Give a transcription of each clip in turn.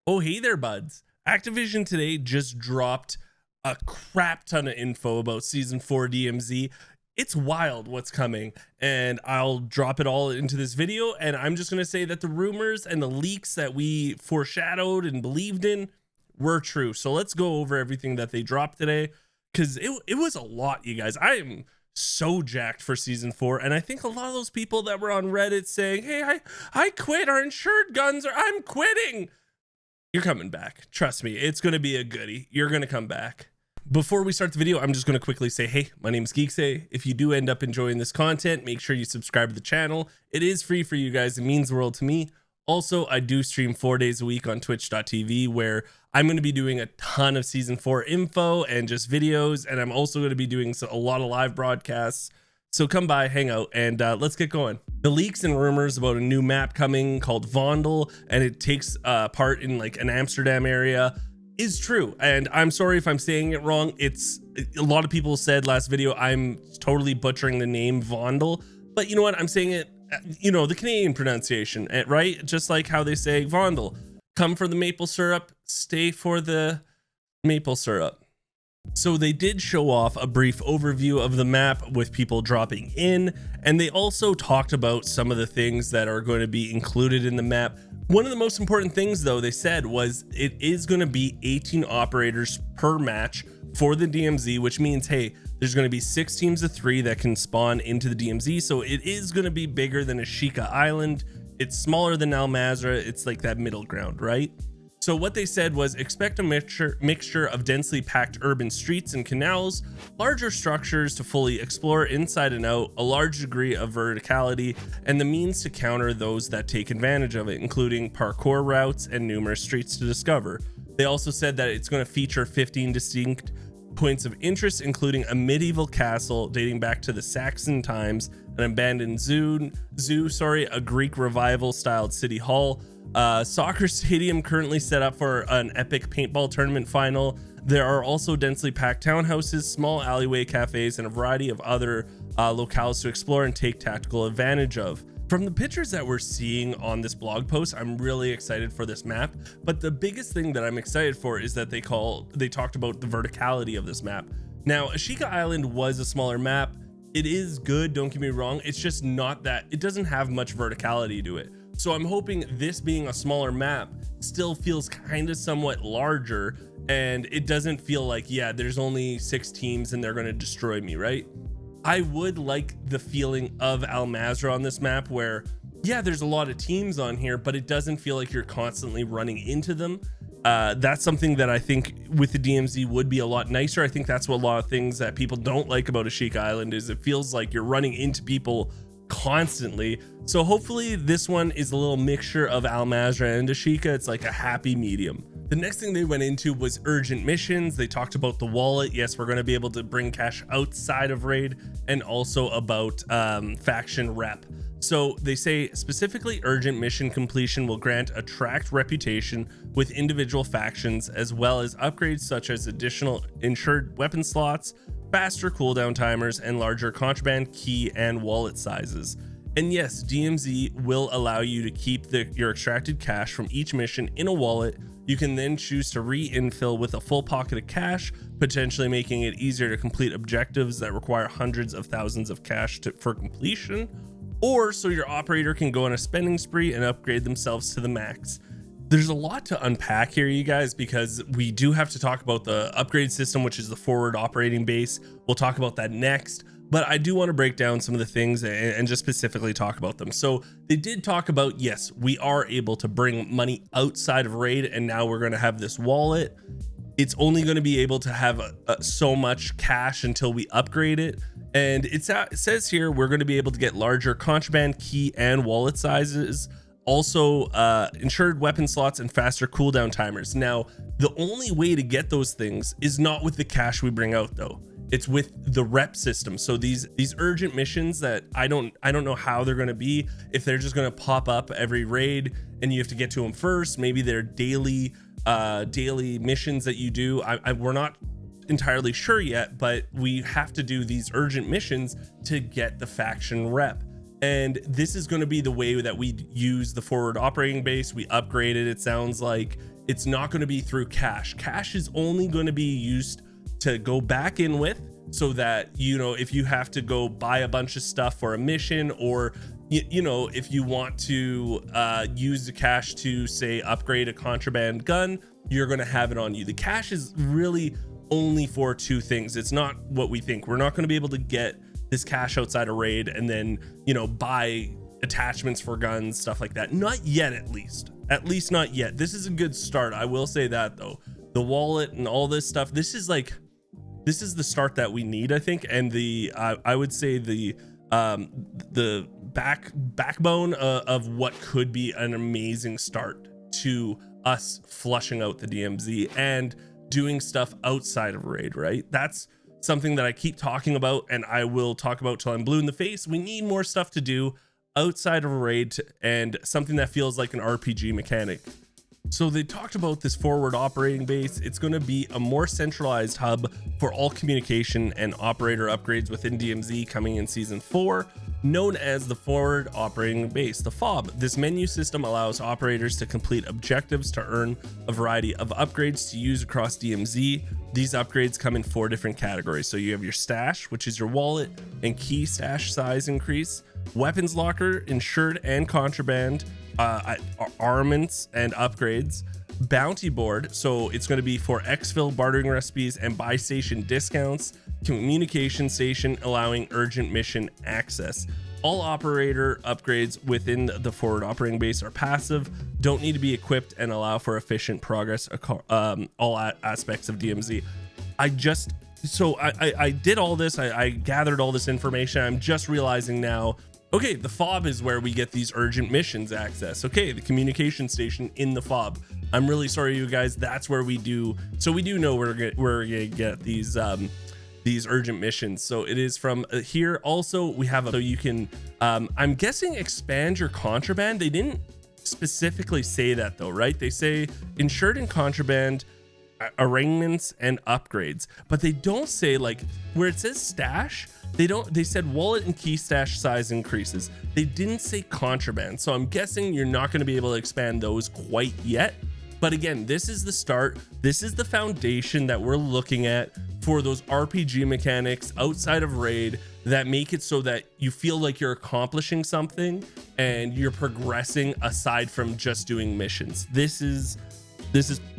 Oh, hey there, buds. Activision today just dropped a crap ton of info about Season 4 DMZ. It's wild what's coming, and I'll drop it all into this video, and I'm just going to say that the rumors and the leaks that we foreshadowed and believed in were true. So let's go over everything that they dropped today, because it was a lot, you guys. I am so jacked for Season 4, and I think a lot of those people that were on Reddit saying, hey, I quit, our insured guns, or I'm quitting. You're coming back. Trust me, it's going to be a goodie. You're going to come back. Before we start the video, I'm just going to quickly say, hey, my name is Geekseh. If you do end up enjoying this content, make sure you subscribe to the channel. It is free for you guys. It means the world to me. Also, I do stream 4 days a week on twitch.tv, where I'm going to be doing a ton of Season 4 info and just videos. And I'm also going to be doing a lot of live broadcasts. So come by, hang out, and let's get going. The leaks and rumors about a new map coming called Vondel, and it takes part in like an Amsterdam area, is true. And I'm sorry if I'm saying it wrong. It's a lot of people said last video I'm totally butchering the name Vondel, but you know what? I'm saying it, the Canadian pronunciation, right? Just like how they say Vondel. Come for the maple syrup, stay for the maple syrup. So they did show off a brief overview of the map with people dropping in, and they also talked about some of the things that are going to be included in the map. One of the most important things, though, they said was it is going to be 18 operators per match for the DMZ, which means, hey, there's going to be 6 teams of 3 that can spawn into the DMZ. So it is going to be bigger than Ashika Island. It's smaller than Al Mazrah. It's like that middle ground, right? So what they said was expect a mixture of densely packed urban streets and canals, larger structures to fully explore inside and out, a large degree of verticality, and the means to counter those that take advantage of it, including parkour routes and numerous streets to discover. They also said that it's going to feature 15 distinct points of interest, including a medieval castle dating back to the Saxon times, an abandoned zoo, a Greek revival styled city hall, soccer stadium currently set up for an epic paintball tournament final. There are also densely packed townhouses, small alleyway cafes, and a variety of other locales to explore and take tactical advantage of. From the pictures that we're seeing on this blog post, I'm really excited for this map, but the biggest thing that I'm excited for is that they talked about the verticality of this map. Now, Ashika Island was a smaller map. It is good, don't get me wrong. It's just not that, it doesn't have much verticality to it. So I'm hoping this being a smaller map still feels kind of somewhat larger, and it doesn't feel like, yeah, there's only 6 teams and they're going to destroy me, right? I would like the feeling of Al Mazrah on this map where, yeah, there's a lot of teams on here, but it doesn't feel like you're constantly running into them. That's something that I think with the DMZ would be a lot nicer. I think that's what a lot of things that people don't like about Ashika Island is it feels like you're running into people constantly. So hopefully this one is a little mixture of Al Mazrah and Ashika. It's like a happy medium. The next thing they went into was urgent missions. They talked about the wallet. Yes, we're going to be able to bring cash outside of raid, and also about faction rep. So they say specifically urgent mission completion will grant a tracked reputation with individual factions, as well as upgrades such as additional insured weapon slots, faster cooldown timers, and larger contraband key and wallet sizes. And yes, DMZ will allow you to keep your extracted cash from each mission in a wallet. You can then choose to re-infill with a full pocket of cash, potentially making it easier to complete objectives that require hundreds of thousands of cash for completion, or so your operator can go on a spending spree and upgrade themselves to the max. There's a lot to unpack here, you guys, because we do have to talk about the upgrade system, which is the forward operating base. We'll talk about that next, but I do want to break down some of the things and just specifically talk about them. So they did talk about, yes, we are able to bring money outside of raid, and now we're going to have this wallet. It's only going to be able to have so much cash until we upgrade it. And it says here we're going to be able to get larger contraband key and wallet sizes, also insured weapon slots, and faster cooldown timers. Now, the only way to get those things is not with the cash we bring out, though. It's with the rep system. So these urgent missions that I don't know how they're going to be, if they're just going to pop up every raid and you have to get to them first. Maybe they're daily missions that you do. We're not entirely sure yet, but we have to do these urgent missions to get the faction rep. And this is going to be the way that we use the forward operating base. We upgrade it, it sounds like, it's not going to be through cash. Cash is only going to be used to go back in with, so that, you know, if you have to go buy a bunch of stuff for a mission, or you know, if you want to use the cash to, say, upgrade a contraband gun, you're going to have it on you. The cash is really only for two things. It's not what we think. We're not going to be able to get this cash outside a raid and then, you know, buy attachments for guns, stuff like that. Not yet, at least not yet. This is a good start. I will say that, though. The wallet and all this stuff, this is the start that we need, I think. And I would say the backbone of what could be an amazing start to us flushing out the DMZ and doing stuff outside of raid, right? That's something that I keep talking about, and I will talk about till I'm blue in the face. We need more stuff to do outside of a raid, and something that feels like an RPG mechanic. So they talked about this forward operating base. It's going to be a more centralized hub for all communication and operator upgrades within DMZ coming in season 4, known as the forward operating base, the FOB. This menu system allows operators to complete objectives to earn a variety of upgrades to use across DMZ. These upgrades come in 4 different categories. So you have your stash, which is your wallet and key stash size increase, weapons locker, insured and contraband, armaments and upgrades, bounty board, so it's going to be for exfil bartering recipes and buy station discounts, communication station allowing urgent mission access. All operator upgrades within the forward operating base are passive, don't need to be equipped, and allow for efficient progress all aspects of DMZ. I did all this, I gathered all this information. I'm just realizing now, okay, the FOB is where we get these urgent missions access. Okay, the communication station in the FOB. I'm really sorry, you guys. That's where we do. So we do know we're gonna get these urgent missions. So it is from here. Also, we have so you can, I'm guessing, expand your contraband. They didn't specifically say that though, right? They say insured and contraband, arraignments and upgrades, but they don't say, like, where it says stash, they said wallet and key stash size increases. They didn't say contraband, so I'm guessing you're not going to be able to expand those quite yet. But again, this is the start. This is the foundation that we're looking at for those RPG mechanics outside of raid that make it so that you feel like you're accomplishing something and you're progressing aside from just doing missions. This is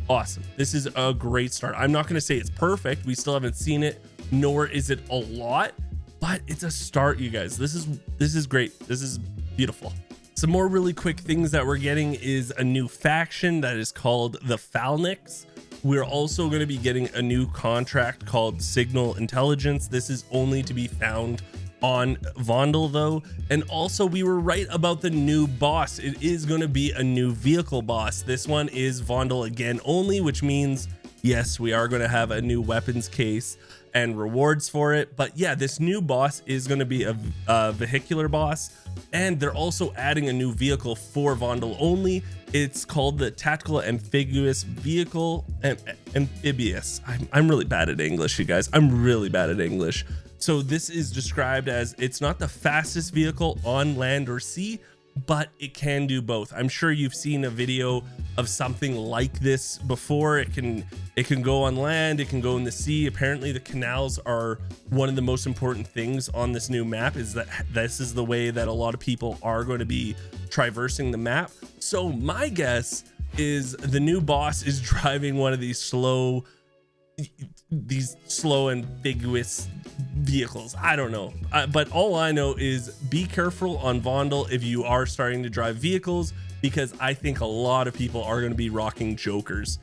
awesome. This is a great start. I'm not going to say it's perfect. We still haven't seen it, nor is it a lot, but it's a start, you guys. This is great. This is beautiful. Some more really quick things that we're getting is a new faction that is called the Phalanx. We're also going to be getting a new contract called Signal Intelligence. This is only to be found on Vondel though. And also we were right about the new boss. It is going to be a new vehicle boss. This one is Vondel again only, which means yes, we are going to have a new weapons case and rewards for it. But yeah, this new boss is going to be a vehicular boss, and they're also adding a new vehicle for Vondel only. It's called the Tactical Amphibious Vehicle. Amphibious. I'm really bad at English, you guys. I'm really bad at English. So this is described as, it's not the fastest vehicle on land or sea, but it can do both. I'm sure you've seen a video of something like this before. It can go on land, it can go in the sea. Apparently the canals are one of the most important things on this new map, is that this is the way that a lot of people are going to be traversing the map. So my guess is the new boss is driving one of these slow ambiguous vehicles. I don't know, but all I know is be careful on Vondel if you are starting to drive vehicles, because I think a lot of people are going to be rocking Jokers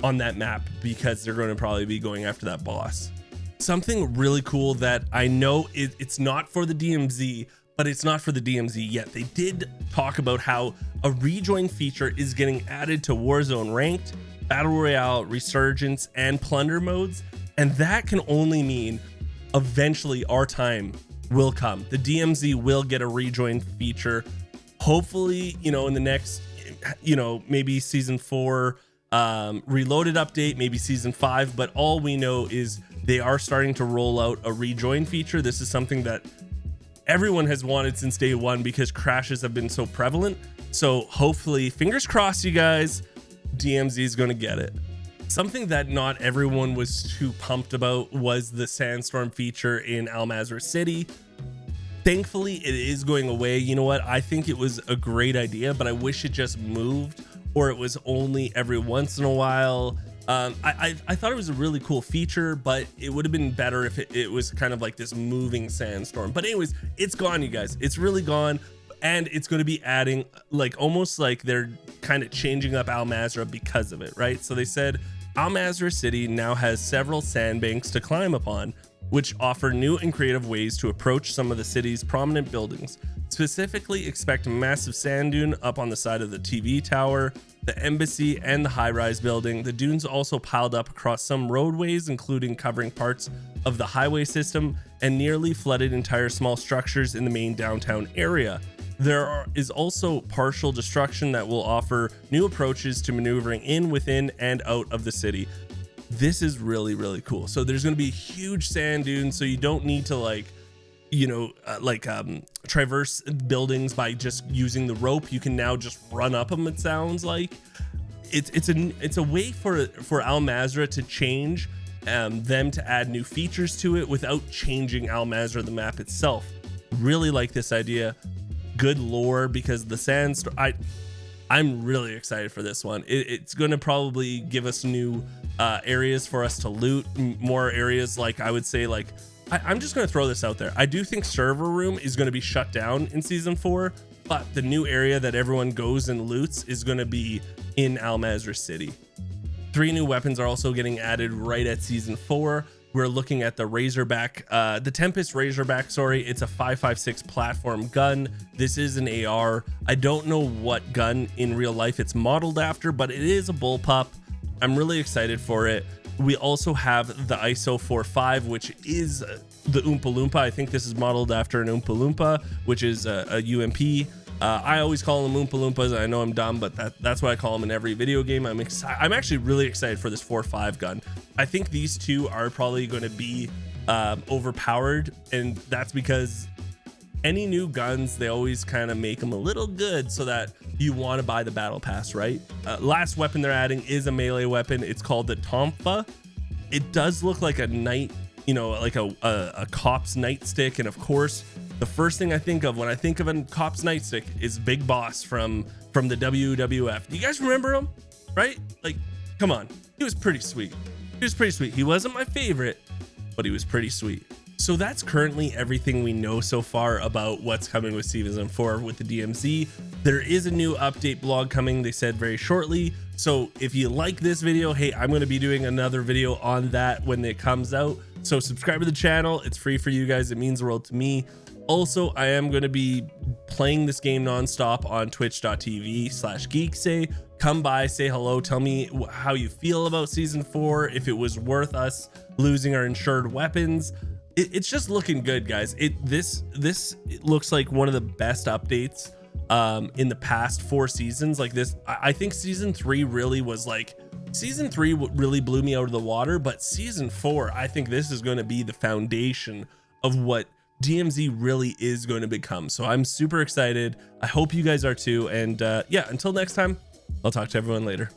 on that map because they're going to probably be going after that boss. Something really cool that I know it's not for the DMZ, but it's not for the DMZ yet. They did talk about how a rejoin feature is getting added to Warzone Ranked, Battle Royale, Resurgence, and Plunder modes, and that can only mean eventually our time will come. The DMZ will get a rejoin feature, hopefully, you know, in the next, you know, maybe season 4 reloaded update, maybe season 5, but all we know is they are starting to roll out a rejoin feature. This is something that everyone has wanted since day one because crashes have been so prevalent. So hopefully, fingers crossed, you guys, DMZ is going to get it. Something that not everyone was too pumped about was the sandstorm feature in Al Mazrah City. Thankfully, it is going away. You know what? I think it was a great idea, but I wish it just moved, or it was only every once in a while. I thought it was a really cool feature, but it would have been better if it was kind of like this moving sandstorm. But anyways, it's gone, you guys. It's really gone, and it's going to be adding, like, almost like they're kind of changing up Al Mazrah because of it, right? So they said Al Mazrah City now has several sandbanks to climb upon, which offer new and creative ways to approach some of the city's prominent buildings. Specifically, expect a massive sand dune up on the side of the TV tower, the embassy, and the high-rise building. The dunes also piled up across some roadways, including covering parts of the highway system, and nearly flooded entire small structures in the main downtown area. There is also partial destruction that will offer new approaches to maneuvering in, within, and out of the city. This is really, really cool. So there's going to be huge sand dunes, so you don't need to, like, you know, traverse buildings by just using the rope. You can now just run up them. It sounds like it's a way for Al Mazrah to change, them to add new features to it without changing Al Mazrah, the map itself. Really like this idea. Good lore, because the sandstorm, I'm really excited for this one. It's going to probably give us new areas for us to loot, more areas. Like, I would say, like, I'm just going to throw this out there. I do think server room is going to be shut down in season 4, but the new area that everyone goes and loots is going to be in Al Mazrah City. 3 new weapons are also getting added right at season 4. We're looking at the Razorback, the Tempest Razorback, sorry. It's a 5.56 platform gun. This is an AR. I don't know what gun in real life it's modeled after, but it is a bullpup. I'm really excited for it. We also have the ISO 4.5, which is the Oompa Loompa. I think this is modeled after an Oompa Loompa, which is a UMP. I always call them Oompa Loompas. I know I'm dumb, but that's what I call them in every video game. I'm actually really excited for this 4.5 gun. I think these two are probably going to be overpowered, and that's because any new guns, they always kind of make them a little good so that you want to buy the battle pass, right? Last weapon they're adding is a melee weapon. It's called the Tonfa. It does look like a knight, you know, like a cop's nightstick. And of course, the first thing I think of when I think of a cop's nightstick is Big Boss from the WWF. Do you guys remember him? Right? Like, come on. He was pretty sweet. He was pretty sweet. He wasn't my favorite, but he was pretty sweet. So that's currently everything we know so far about what's coming with season 4 with the DMZ. There is a new update blog coming, they said, very shortly. So if you like this video, hey, I'm going to be doing another video on that when it comes out. So subscribe to the channel. It's free for you guys. It means the world to me. Also, I am going to be playing this game nonstop on twitch.tv/Geekseh. Come by, say hello, tell me how you feel about season 4, if it was worth us losing our insured weapons. It's just looking good, guys. This looks like one of the best updates in the past 4 seasons. Like this, I think season 3 really was like, season 3 really blew me out of the water, but season 4, I think this is going to be the foundation of what DMZ really is going to become. So I'm super excited. I hope you guys are too. And yeah, until next time, I'll talk to everyone later.